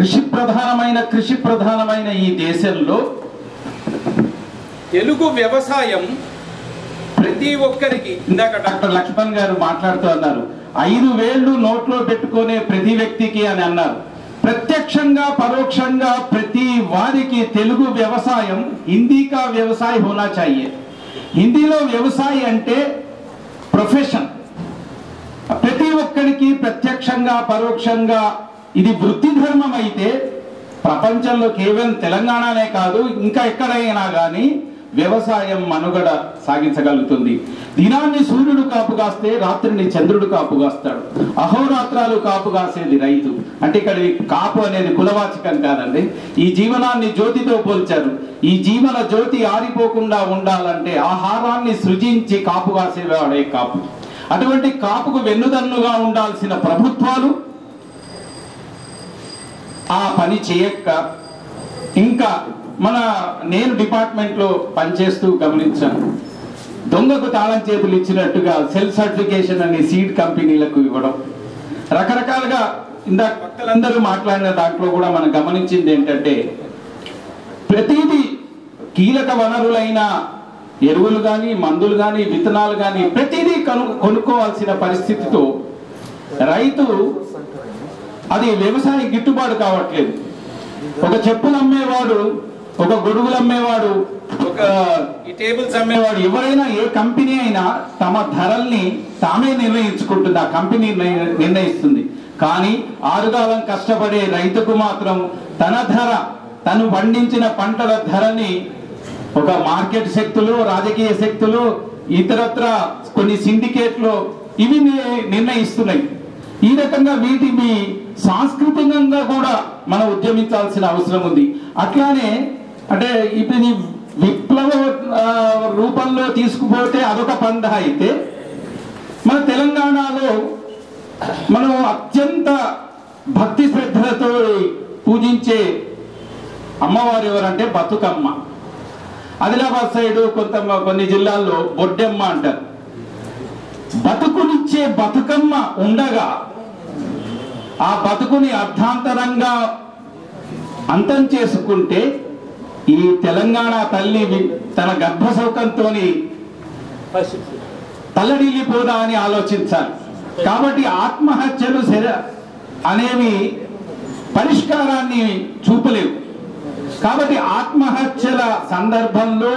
ఋషి ప్రధానమైన కృషి ప్రధానమైన ఈ దేశంలో తెలుగు వ్యవసాయం ప్రతి ఒక్కరికి ఇందాక డాక్టర్ లక్ష్మణ్ గారు మాట్లాడుతూ అన్నారు 5 వేళ్ళు నోట్లో పెట్టుకునే ప్రతి వ్యక్తికి అని అన్నారు. ప్రత్యక్షంగా పరోక్షంగా ప్రతి వారికి తెలుగు వ్యవసాయం హిందీ కా వ్యవసాయ హోనా చాహియే. హిందీలో వ్యవసాయ అంటే ప్రొఫెషన్. ప్రతి ఒక్కరికి ప్రత్యక్షంగా పరోక్షంగా ఇది వృత్తి ధర్మం అయితే ప్రపంచంలో కేవలం తెలంగాణనే కాదు ఇంకా ఎక్కడైనా కానీ వ్యవసాయం మనుగడ సాగించగలుగుతుంది. దినాన్ని సూర్యుడు కాపు కాస్తే రాత్రిని చంద్రుడు కాపు కాస్తాడు. అహోరాత్రాలు కాపు కాసేది రైతు. అంటే ఇక్కడ కాపు అనేది కులవాచకం కాదండి. ఈ జీవనాన్ని జ్యోతితో పోల్చారు. ఈ జీవన జ్యోతి ఆరిపోకుండా ఉండాలంటే ఆహారాన్ని సృజించి కాపు కాసేవాడే కాపు. అటువంటి కాపుకు వెన్నుదన్నుగా ఉండాల్సిన ప్రభుత్వాలు ఆ పని చేయక ఇంకా నేను డిపార్ట్మెంట్లో పనిచేస్తూ గమనించాను. దొంగకు తాళం చేతులు ఇచ్చినట్టుగా సెల్ఫ్ సర్టిఫికేషన్ అని సీడ్ కంపెనీలకు ఇవ్వడం రకరకాలుగా ఇందాక భక్తులందరూ మాట్లాడిన దాంట్లో కూడా మనం గమనించింది ఏంటంటే ప్రతిదీ కీలక వనరులైన ఎరువులు కానీ మందులు కానీ విత్తనాలు కానీ ప్రతిదీ కొనుక్కోవాల్సిన పరిస్థితితో రైతు అది వ్యవసాయం గిట్టుబాటు కావట్లేదు. ఒక చెప్పులు అమ్మేవాడు, ఒక గొడుగులు అమ్మేవాడు, ఒక టేబుల్స్ అమ్మేవాడు, ఎవరైనా ఏ కంపెనీ అయినా తమ ధరల్ని తామే నిర్ణయించుకుంటుంది. ఆ కంపెనీ నిర్ణయిస్తుంది. కానీ ఆరుగాలం కష్టపడే రైతుకు మాత్రం తన ధర, తను పండించిన పంటల ధరని ఒక మార్కెట్ శక్తులు, రాజకీయ శక్తులు, ఇతరత్ర కొన్ని సిండికేట్లు ఇవి నిర్ణయిస్తున్నాయి. ఈ రకంగా వీటిని సాంస్కృతికంగా కూడా మనం ఉద్యమించాల్సిన అవసరం ఉంది. అట్లానే అంటే ఇప్పుడు విప్లవ రూపంలో తీసుకుపోతే అదొక పంద అయితే మన తెలంగాణలో మనం అత్యంత భక్తి శ్రద్ధలతో పూజించే అమ్మవారు ఎవరంటే బతుకమ్మ. ఆదిలాబాద్ సైడు కొన్ని జిల్లాల్లో బొడ్డెమ్మ అంటారు. బతుకునిచ్చే బతుకమ్మ ఉండగా ఆ బతుకుని అర్థాంతరంగా అంతం చేసుకుంటే ఈ తెలంగాణ తల్లి తన గర్భశౌకంతో తల్లడిల్లిపోదా అని ఆలోచించాలి. కాబట్టి ఆత్మహత్యలు అనేవి పరిష్కారాన్ని చూపలేవు. కాబట్టి ఆత్మహత్యల సందర్భంలో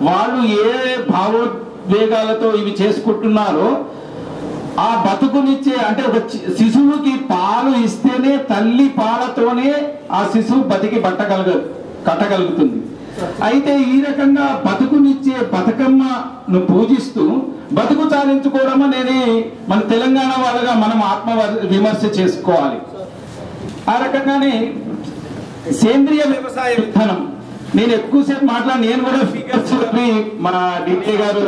వాళ్ళు ఏ భావోద్వేగాలతో ఇవి చేసుకుంటున్నారో ఆ బతుకునిచ్చే అంటే ఒక శిశువుకి పాలు ఇస్తేనే తల్లి పాలతోనే ఆ శిశువు బతికి కట్టగలుగుతుంది. అయితే ఈ రకంగా బతుకునిచ్చే బతుకమ్మను పూజిస్తూ బతుకు చాలించుకోవడం అనేది మన తెలంగాణ వాళ్ళగా మనం ఆత్మ విమర్శ చేసుకోవాలి. ఆ రకంగానే సేంద్రియ వ్యవసాయ విధానం నేను ఎక్కువసేపు నేను కూడా ఫిగర్స్ మన డికే గారు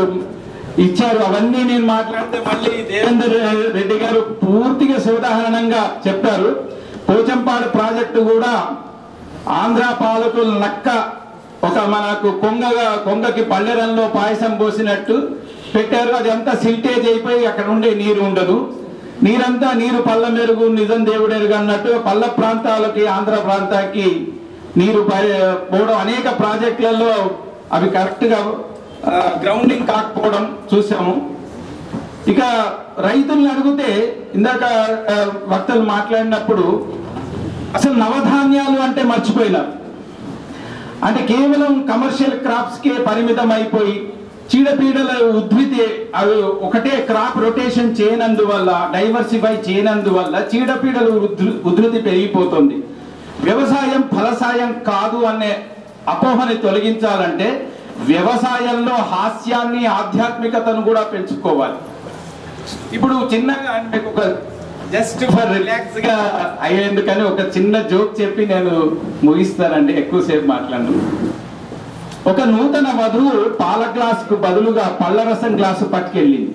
ఇచ్చారు. అవన్నీ నేను మాట్లాడితే మళ్ళీ దేవేందర్ రెడ్డి గారు పూర్తిగా సోదాహరణంగా చెప్పారు. పోచంపాడు ప్రాజెక్టు కూడా ఆంధ్ర పాలకులు నక్క ఒక మనకు కొంగకి పల్లెరంలో పాయసం పోసినట్టు పెట్టారు. అది అంతా సిల్టేజ్ అయిపోయి అక్కడ ఉండే నీరు ఉండదు. నీరు పల్ల మెరుగు నిజం దేవుడెరుగు అన్నట్టు పల్ల ప్రాంతాలకి ఆంధ్ర ప్రాంతానికి నీరు పోవడం అనేక ప్రాజెక్టులలో అవి కరెక్ట్ గా గ్రౌండింగ్ కాకపోవడం చూసాము. ఇక రైతుల్ని అడిగితే ఇందాక వక్తలు మాట్లాడినప్పుడు అసలు నవధాన్యాలు అంటే మర్చిపోయినారు. అంటే కేవలం కమర్షియల్ క్రాప్స్ కే పరిమితం అయిపోయి చీడపీడల ఉధృతి అవి ఒకటే క్రాప్ రొటేషన్ చేయనందువల్ల డైవర్సిఫై చేయనందువల్ల చీడపీడల ఉధృతి పెరిగిపోతుంది. వ్యవసాయం ఫలసాయం కాదు అనే అపోహని తొలగించాలంటే వ్యవసాయంలో హాస్యాన్ని ఆధ్యాత్మికతను కూడా పెంచుకోవాలి. ఇప్పుడు చిన్నగా అంటే ఒక జస్ట్ ఫర్ రిలాక్స్ గా అయ్యేందుకని ఒక చిన్న జోక్ చెప్పి నేను ముగిస్తానండి, ఎక్కువసేపు మాట్లాడను. ఒక నూతన వధువు పాల గ్లాసుకు బదులుగా పళ్ళరసం గ్లాసు పట్టుకెళ్ళింది.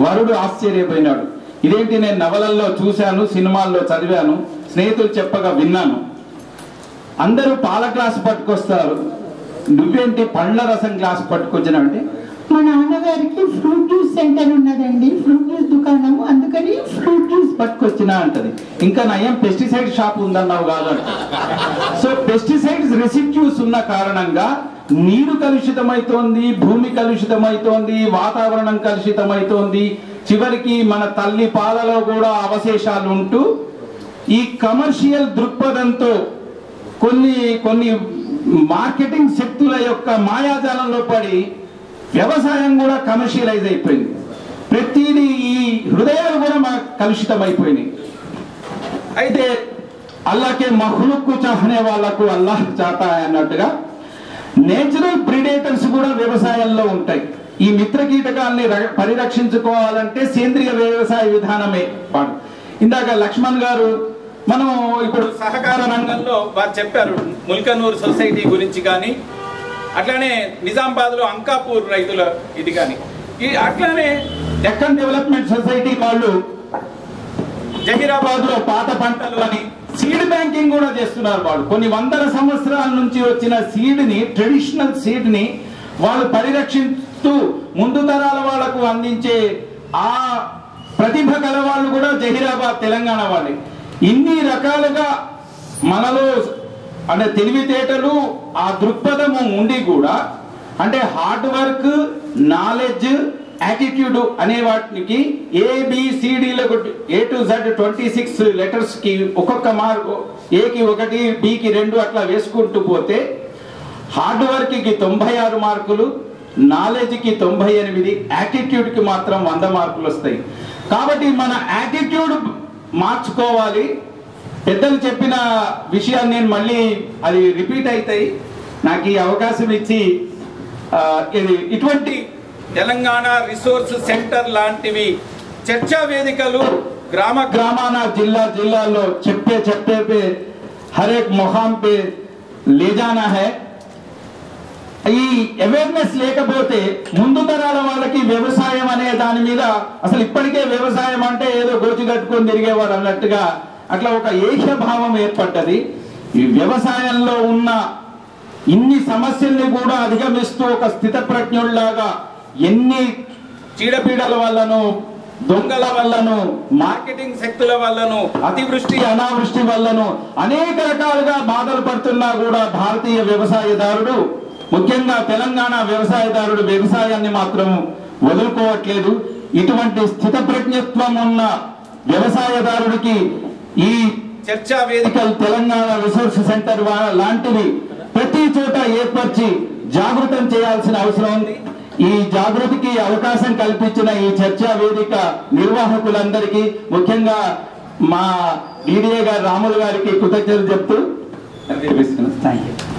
వరుడు ఆశ్చర్యపోయినాడు. ఇదేంటి, నేను నవలల్లో చూశాను, సినిమాల్లో చదివాను, స్నేహితులు చెప్పగా విన్నాను. అందరూ పాల గ్లాసు పట్టుకొస్తారు, నువ్వేంటి పళ్ళ రసం గ్లాసు పట్టుకొచ్చినావంటే మా నాన్నగారికి ఫ్రూట్ జ్యూస్ సెంటర్ ఉన్నదండి, ఫ్రూట్ జ్యూస్ దుకాణము, అందుకని ఫ్రూట్ జ్యూస్ పట్టుకొచ్చినా అంటది. ఇంకా నయం పెస్టిసైడ్ షాప్ ఉందన్నావు కాదంట. సో పెస్టిసైడ్స్ రెసిడ్యూస్ ఉన్న కారణంగా నీరు కలుషితమైతోంది, భూమి కలుషితమైతోంది, వాతావరణం కలుషితమైతోంది. చివరికి మన తల్లి పాలలో కూడా అవశేషాలు ఉంటూ ఈ కమర్షియల్ దృక్పథంతో కొన్ని మార్కెటింగ్ శక్తుల యొక్క మాయాజాలంలో పడి వ్యవసాయం కూడా కమర్షియలైజ్ అయిపోయింది. ప్రతిదీ ఈ హృదయాలు కూడా కలుషితం అయిపోయినాయి. అయితే అల్లాకే మఖ్లూక్ చాహనే వాళ్ళకు అల్లాహ్ చాతా అన్నట్టుగా నేచురల్ ప్రిడేటర్స్ కూడా వ్యవసాయంలో ఉంటాయి. ఈ మిత్ర కీటకాలని పరిరక్షించుకోవాలంటే సేంద్రియ వ్యవసాయ విధానమే వాడు. ఇందాక లక్ష్మణ్ గారు మనం ఇప్పుడు సహకార రంగంలో వారు చెప్పారు ముల్కనూర్ సొసైటీ గురించి కానీ, అట్లానే నిజామాబాద్ లో అంకాపూర్ రైతుల ఇది కానీ, అట్లానే డెక్కన్ డెవలప్మెంట్ సొసైటీ వాళ్ళు జహీరాబాద్ లో పాత పంటలు అని సీడ్ బ్యాంకింగ్ కూడా చేస్తున్నారు. వాళ్ళు కొన్ని వందల సంవత్సరాల నుంచి వచ్చిన సీడ్ ని, ట్రెడిషనల్ సీడ్ ని వాళ్ళు పరిరక్షిస్తూ ముందు తరాల వాళ్లకు అందించే ఆ ప్రతిభ గల వాళ్ళు కూడా జహీరాబాద్ తెలంగాణ వాళ్ళే. ఇన్ని రకాలుగా మనలో అంటే తెలివితేటలు ఆ దృక్పథము ఉండి కూడా అంటే హార్డ్ వర్క్, నాలెడ్జ్, యాటిట్యూడ్ అనే వాటికి ABCDలకు A to Z 26 లెటర్స్ కి ఒక్కొక్క మార్కు, ఏకి 1, బికి 2 అట్లా వేసుకుంటూ పోతే హార్డ్ వర్క్ కి 96 మార్కులు, నాలెడ్జ్ కి 98, యాటిట్యూడ్ కి మాత్రం 100 మార్కులు వస్తాయి. కాబట్టి మన యాటిట్యూడ్ మార్చుకోవాలి. పెద్దలు చెప్పిన విషయాన్ని నేను మళ్ళీ అది రిపీట్ అవుతాయి. నాకు ఈ అవకాశం ఇచ్చి ఇటువంటి తెలంగాణ రిసోర్స్ సెంటర్ లాంటివి చర్చా వేదికలు గ్రామాన జిల్లాల్లో చెప్పే హరేక్ మొహాం పే లేజానా హై. ఈ అవేర్నెస్ లేకపోతే ముందు తరాల వాళ్ళకి వ్యవసాయం అనే దాని మీద అసలు ఇప్పటికే వ్యవసాయం అంటే ఏదో గోచి కట్టుకొని తిరిగేవారు అన్నట్టుగా అట్లా ఒక ఏకభావం ఏర్పడ్డది. ఈ వ్యవసాయంలో ఉన్న ఇన్ని సమస్యల్ని కూడా అధిగమిస్తూ ఒక స్థితప్రజ్ఞుల్లాగా ఎన్ని చీడపీడల వల్లను, దొంగల వల్లను, మార్కెటింగ్ శక్తుల వల్లను, అతివృష్టి అనావృష్టి వల్లను అనేక రకాలుగా బాధలు పడుతున్నా కూడా భారతీయ వ్యవసాయదారుడు, ముఖ్యంగా తెలంగాణ వ్యవసాయదారుడు వ్యవసాయాన్ని మాత్రం వదులుకోవట్లేదు. ఇటువంటి స్థితప్రజ్ఞత్వం ఉన్న వ్యవసాయదారుడికి ఈ చర్చా వేదికలు, తెలంగాణ రిసోర్స్ సెంటర్ లాంటివి ప్రతి చోట ఏర్పరిచి జాగృతం చేయాల్సిన అవసరం ఉంది. ఈ జాగృతికి అవకాశం కల్పించిన ఈ చర్చా వేదిక నిర్వాహకులందరికీ, ముఖ్యంగా మా DDA గారు రాములు గారికి కృతజ్ఞతలు చెప్తూ థ్యాంక్ యూ.